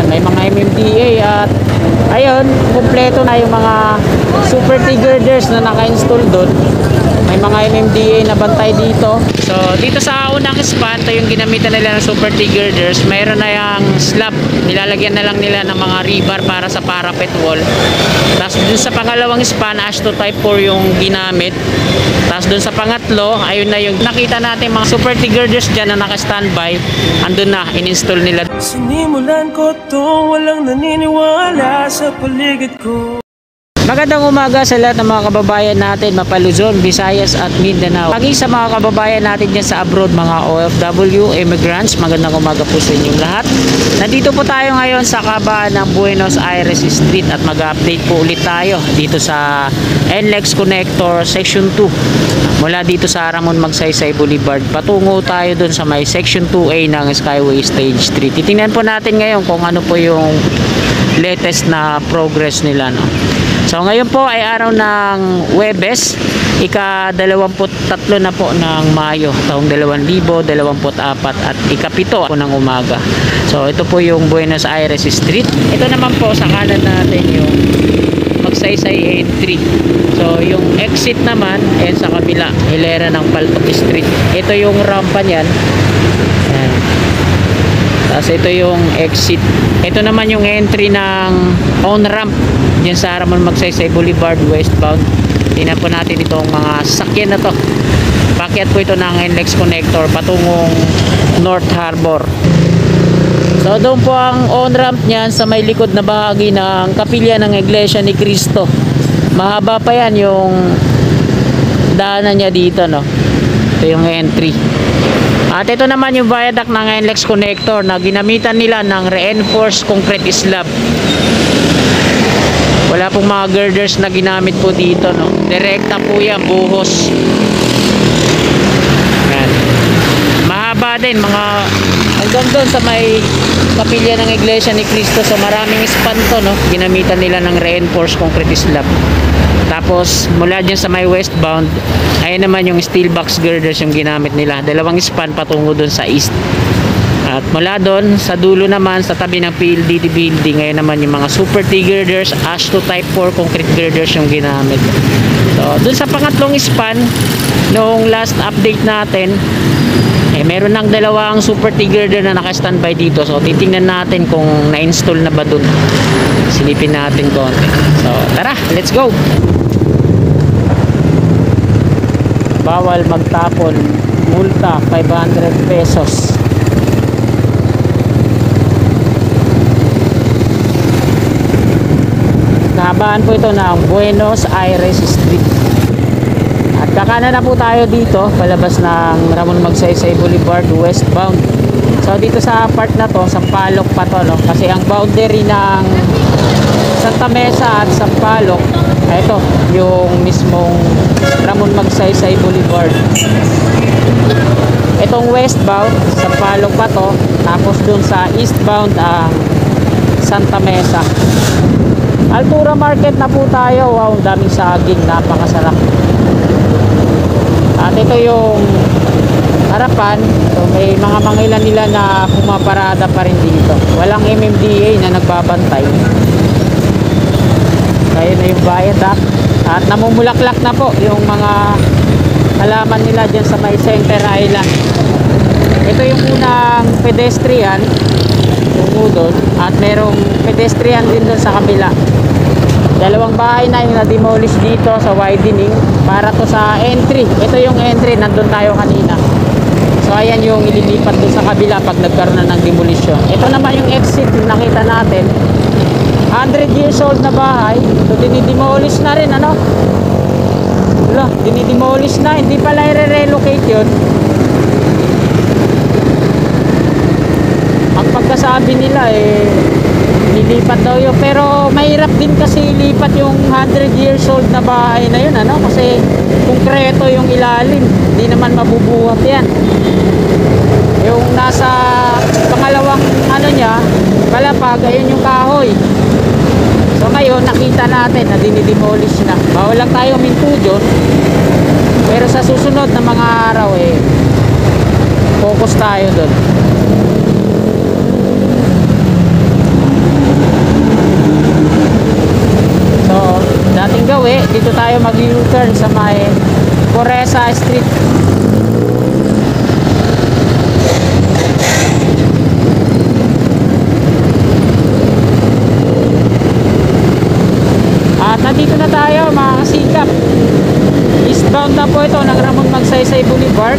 may mga MMDA at ayun, kumpleto na yung mga super T-girders na naka-install doon. May mga MMDA na bantay dito. So dito sa unang span, ito yung ginamitan nila ng super T-girders. Mayroon na yung slab, nilalagyan na lang nila ng mga rebar para sa parapet wall. Tapos dun sa pangalawang span, Ashto Type 4 yung ginamit. Tapos dun sa pangatlo, ayun na yung nakita natin mga super T-girders dyan na naka-standby. Andun na, in-install nila. Sinimulan ko to, walang naniniwala sa paligid ko. Magandang umaga sa lahat ng mga kababayan natin mapa Luzon, Visayas at Mindanao. Paging sa mga kababayan natin dyan sa abroad, mga OFW, immigrants, magandang umaga po sa inyong lahat. Nandito po tayo ngayon sa kabaan ng Buenos Aires Street at mag-update po ulit tayo dito sa NLEX Connector Section 2. Mula dito sa Ramon Magsaysay Boulevard, patungo tayo dun sa may Section 2A ng Skyway Stage 3. Titingnan po natin ngayon kung ano po yung latest na progress nila, no? So ngayon po ay araw ng Huwebes, ika-23 na po ng Mayo, taong 2024 at ika-7 po ng umaga. So ito po yung Buenos Aires Street. Ito naman po sa kanan natin yung Magsaysay entry. So yung exit naman ay sa kabila, hilera ng Paltok Street. Ito yung rampa niyan. Ayan. Tapos ito yung exit. Ito naman yung entry ng on-ramp dyan sa Ramon Magsaysay Boulevard westbound. Tingnan po natin itong mga sakyan na to. Pakyat po ito ng NLEX Connector patungong North Harbor. So doon po ang on-ramp niyan sa may likod na bahagi ng kapilya ng Iglesia ni Cristo. Mahaba pa yan yung daanan niya dito, no? Ito yung entry. At ito naman yung viaduct ng NLEX Connector na ginamitan nila ng reinforced concrete slab. Wala pong mga girders na ginamit po dito, no? Direkta po yan, buhos. Yan. Mahaba din, mga hanggang doon sa may kapilya ng Iglesia ni Cristo. So maraming span to, no? Ginamitan nila ng reinforced concrete slab. Tapos mula dyan sa may westbound, ayun naman yung steel box girders yung ginamit nila. Dalawang span patungo doon sa east. At mula doon sa dulo naman sa tabi ng PLDT building, ngayon naman yung mga super T girders, Ashto Type 4 concrete girders yung ginamit. So doon sa pangatlong span, noong last update natin, meron ng dalawang super T girder na naka-standby dito. So titingnan natin kung na-install na ba doon. Silipin natin konti. So tara, let's go. Bawal magtapon, multa 500 pesos. Kahabaan po ito ng Buenos Aires Street. At kakanan na po tayo dito, palabas ng Ramon Magsaysay Boulevard westbound. So dito sa part na to, Sampaloc pa to, no? Kasi ang boundary ng Santa Mesa at Sampaloc, ito yung mismong Ramon Magsaysay Boulevard. Itong westbound, Sampaloc pa to. Tapos dun sa eastbound ang Santa Mesa. Altura Market na po tayo. Wow, daming saging, napakasarap. At ito yung harapan. So may mga mangilan nila na pumaparada pa rin dito. Walang MMDA na nagbabantay. Kaya na yung viaduct. At namumulaklak na po yung mga halaman nila dyan sa may Center Island. Ito yung unang pedestrian tungo doon. At merong pedestrian din doon sa kabila. Dalawang bahay na yung na-demolish dito sa widening para to sa entry. Ito yung entry, nandun tayo kanina. So ayan yung ililipat doon sa kabila pag nagkaroon na ng demolition. Ito naman yung exit, yung nakita natin. 100 years old na bahay. So dinidemolish na rin, ano? Wala, dinidemolish na. Hindi pala i-relocate yun. Ang pagkasabi nila nilipat daw yun, pero mahirap din kasi ilipat yung 100 years old na bahay na yun, ano? Kasi konkreto yung ilalim, hindi naman mabubuhat yan. Yung nasa pangalawang ano niya, palapag, ayun yung kahoy. So ngayon nakita natin na dinidemolish na. Bawal lang tayo minto dyan, pero sa susunod na mga araw focus tayo doon. At dito tayo mag-U-turn sa may Coresa Street. At nandito na tayo mga kasikap. Eastbound na po ito ng Ramon Magsaysay Boulevard.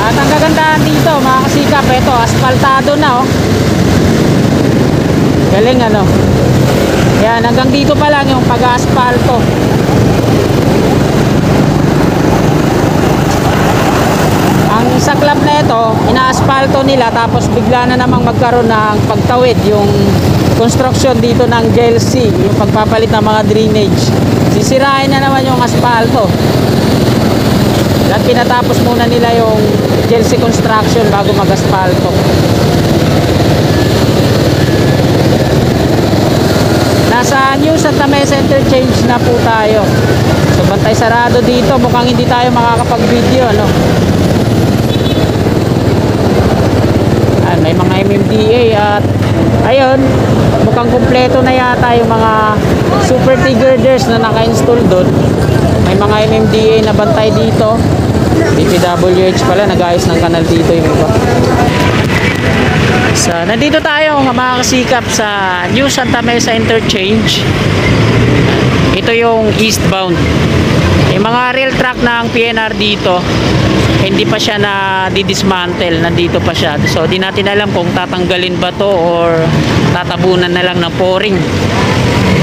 At ang kagandahan dito mga kasikap, ito asfaltado na oh. Galing ano. Yan, hanggang dito pa lang yung pag-asfalto. Ang saklap na ito, ina-asfalto nila tapos bigla na namang magkaroon ng pagtawid yung construction dito ng JLC, yung pagpapalit ng mga drainage. Sisirain na naman yung asfalto. At pinatapos muna nila yung JLC construction bago mag-asfalto. Nasa New Santa Mesa Interchange na po tayo. So bantay sarado dito, mukhang hindi tayo makakapag-video ano. May mga MMDA at ayun, mukhang kumpleto na yata yung mga super T-girders na naka-install doon. May mga MMDA na bantay dito. DPWH pala, nag-ayos ng kanal dito yung iba. So, nandito tayo mga kasikap sa New Santa Mesa Interchange. Ito yung eastbound. Yung mga rail track ng PNR dito, hindi pa siya na didismantle, nandito pa siya. So di natin alam kung tatanggalin ba to or tatabunan na lang ng pouring.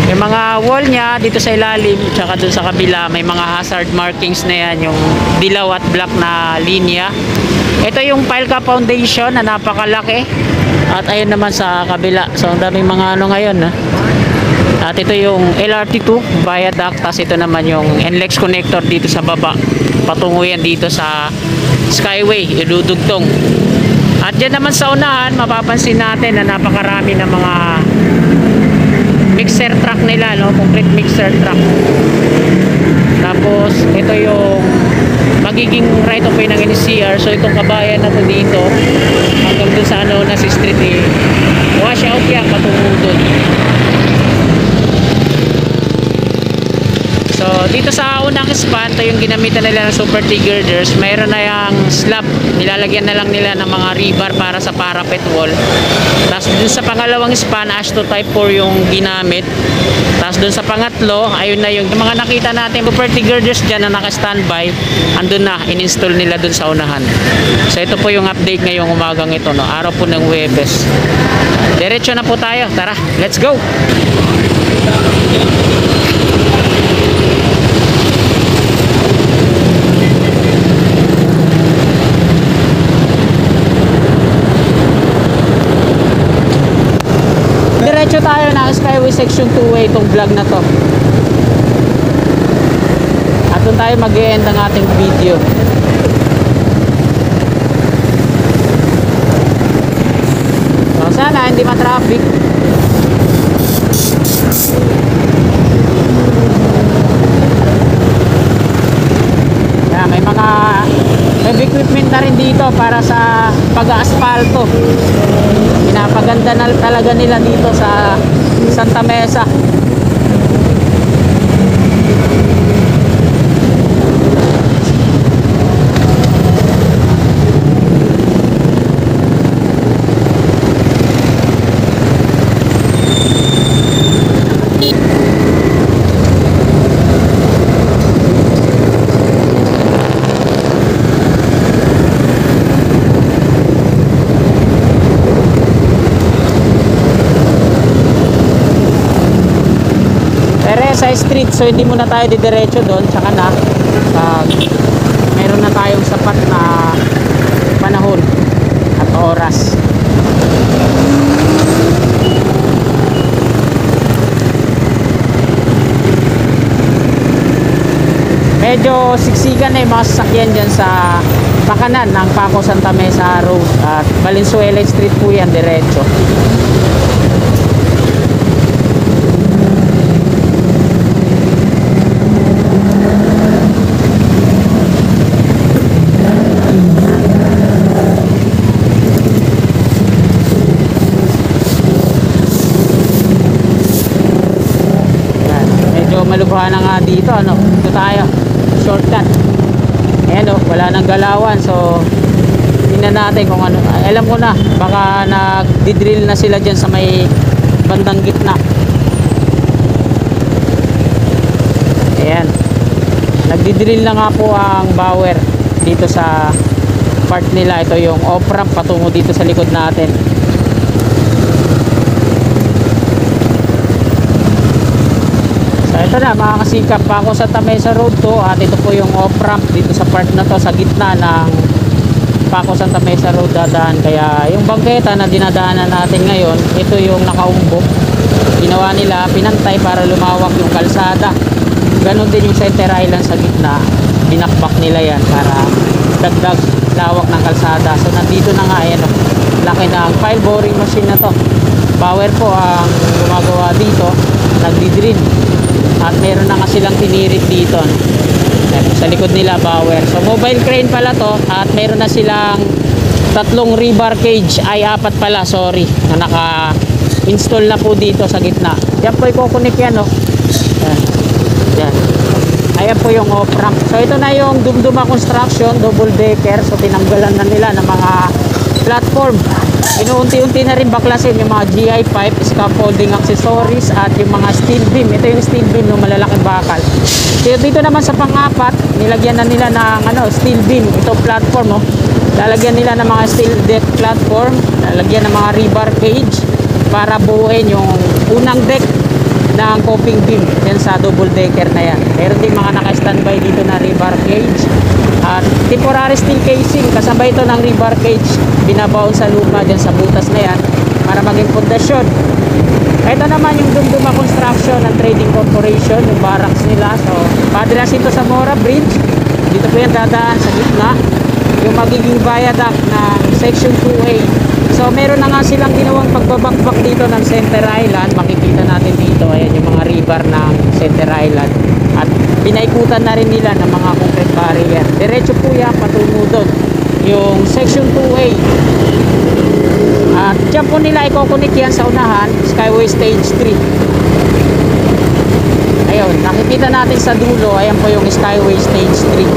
Yung mga wall niya dito sa ilalim tsaka dun sa kabila, may mga hazard markings na yan, yung dilaw at black na linya. Ito yung Pilca Foundation na napakalaki. At ayun naman sa kabila. So ang daming mga ano ngayon ha. At ito yung LRT2 viaduct, tas ito naman yung NLEX connector dito sa baba. Patungo yan dito sa Skyway, idudugtong. At dyan naman sa unahan, mapapansin natin na napakarami ng mga mixer truck nila, no? Complete mixer truck. Tapos ito yung magiging right of way ng NCR. So itong kabayan na to dito hanggang dun sa ano na si street eh, wash out yan patungo dun. So dito sa unang span, ito yung ginamitan nila ng super T-girders. Mayroon na yung slab, nilalagyan na lang nila ng mga rebar para sa parapet wall. Tapos dun sa pangalawang span, Ashto type 4 yung ginamit. Tapos dun sa pangatlo, ayun na yung mga nakita natin super T-girders dyan na naka-standby, andun na, in-install nila dun sa unahan. So ito po yung update ngayong umagang ito, no? Araw po ng Huwebes. Diretso na po tayo, tara, let's go! Diretso tayo na Skyway Section 2A itong vlog na to. At doon tayo mag-e-end ang ating video. So sana hindi ma-traffic. Yan, may mga heavy equipment na rin dito para sa pag-aasfalto. Pinapaganda na talaga nila dito sa Santa Mesa. Teresa Street, so hindi muna tayo didiretso doon, tsaka na pag meron na tayong sapat na panahon at oras. Medyo siksikan na yung mga sasakyan dyan sa pakanan ng Paco Santa Mesa Road at Valenzuela Street po yan, diretso. malubha na nga dito, ano. Ito tayo, shortcut. Ayan, oh, wala nang galawan. So tingnan natin kung ano. Alam ko na, baka nagdidrill na sila dyan sa may bandang gitna. Ayan, nagdidrill na nga po ang Bauer dito sa part nila. Ito yung off-ramp patungo dito sa likod natin. So ito na, makakasikap pa ako sa Tamesa Road to, at ito po yung off-ramp dito sa part na to, sa gitna ng Paco Santa Mesa Road dadaan. Kaya yung bangketa na dinadaanan natin ngayon, ito yung nakaumbok. Ginawa nila, pinantay para lumawak yung kalsada. Ganon din yung Center Island sa gitna, binakbak nila yan para dagdag lawak ng kalsada. So nandito na nga, ayan, laki na ang file boring machine na to. Bauer po ang gumagawa dito, nagdi-drill, at meron na nga silang tinirit dito, no? Sa likod nila Bauer. So mobile crane pala to, at meron na silang tatlong rebar cage, ay apat pala, sorry, na naka install na po dito sa gitna. Yan po ikukunik yan, no? Yan. Ayan po yung off-ramp. So ito na yung Dumduma Construction double decker. So tinanggalan na nila ng mga platform. Inuunti-unti na rin baklasin yung mga GI pipe, scaffolding accessories, at yung mga steel beam. Ito yung steel beam, yung malalaking bakal. So dito naman sa pang-apat, nilagyan na nila ng steel beam. Ito platform, no? Lalagyan nila ng mga steel deck platform, lalagyan ng mga rebar cage para buuin yung unang deck ng coping beam yan sa double decker na yan. Meron din mga naka-standby dito na rebar cage at temporary steel casing, kasabay ito ng rebar cage, binabaon sa lupa dyan sa butas na yan para maging pundasyon. Ito naman yung Dumduma Construction ng Trading Corporation, yung barracks nila. So padras ito sa Mora Bridge, dito po yan dadaan sa gitna yung magiging viaduct ng section 2A. So meron na nga silang ginawang pagbabakbak dito ng Center Island. Makikita natin dito, ayan yung mga rebar ng Center Island, at pinaikutan na rin nila ng mga concrete barrier. Diretso po yan patungo doon yung section 2A, at dyan po nila ikukunik yan sa unahan, Skyway Stage 3. Ayun, nakikita natin sa dulo, ayan po yung Skyway Stage 3.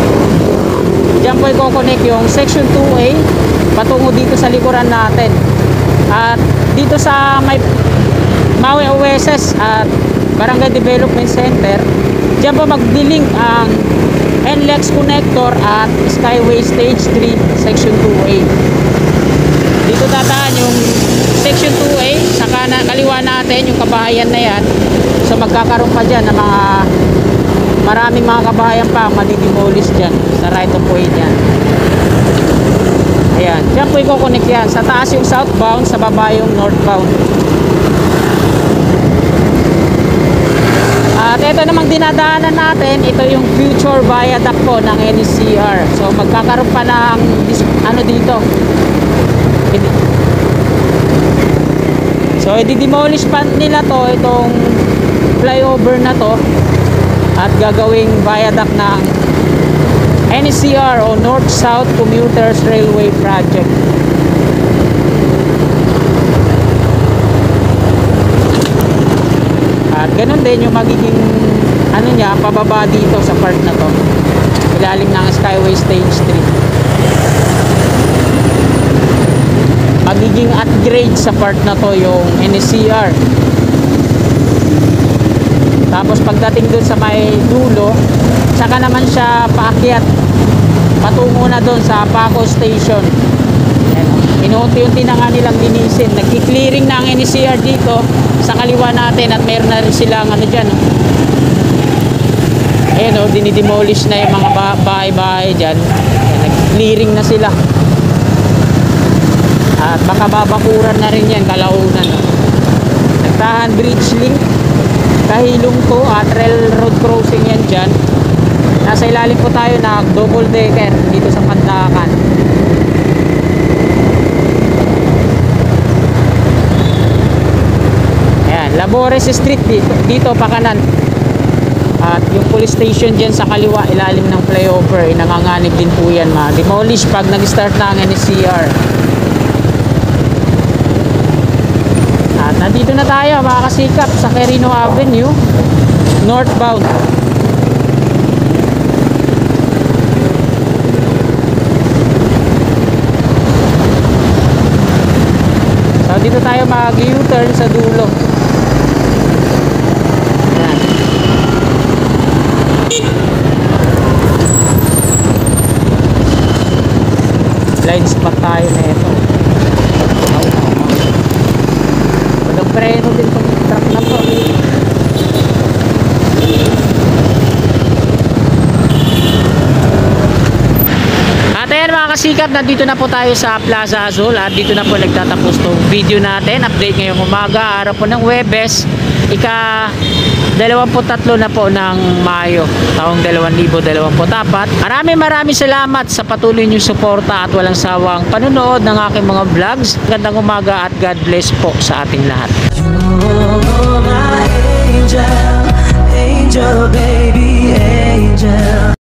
Diyan po ikukunik yung section 2A patungo dito sa likuran natin. At dito sa may Maui OSS at Barangay Development Center, diyan po magdilink ang NLEX connector at Skyway Stage 3 section 2A. Dito dadaan yung section 2A, sa kaliwa natin yung kabahayan na yan. So magkakaroon pa dyan ng maraming mga kabahayan pa madidemolish dyan sa right of way dyan. Ayan, dyan po ikukunik yan. Sa taas yung southbound, sa baba yung northbound. At ito namang dinadaanan natin, ito yung future viaduct po ng NCR. So magkakaroon pa ng dito. So i-demolish pa nila to, itong flyover na to, at gagawing viaduct ng NCR o North-South Commuters Railway Project. At ganun din yung magiging niya, pababa dito sa part na to, ilalim ng Skyway Stage 3. Magiging upgrade sa part na to yung NCR. Tapos pagdating dun sa may dulo, saka naman siya paakyat patungo na dun sa Paco Station. Inuunti-unti na nga nilang linisin. Nagki-clearing na ang NCR dito sa kaliwa natin, at meron na rin silang dyan, no? Ayan, no, dinidemolish na yung mga bahay-bahay dyan. Nag-clearing na sila. At baka babakuran na rin yan kalaunan, no? Nagtahan bridge link, Kahilong to, at railroad crossing yan dyan. Nasa ilalim po tayo na double decker dito sa Pandakan. Ayan, Labores Street dito pa kanan. At yung police station dyan sa kaliwa, ilalim ng flyover, nanganganib din po yan ma-demolish pag nag-start na ang NCR. At nandito na tayo, mga kasikap, sa Quirino Avenue. northbound. So dito tayo mag-U-turn sa dulo. Ayan. Blind spot tayo na ito. Walang preno din itong truck na to. At ayan mga kasikap, nandito na po tayo sa Plaza Azul at dito na po nagtatapos tong video natin. Update ngayong umaga, araw po ng Huwebes, ika-23 na po ng Mayo, taong 2024. Maraming salamat sa patuloy niyong suporta at walang sawang panunood ng aking mga vlogs. Gandang umaga at God bless po sa ating lahat.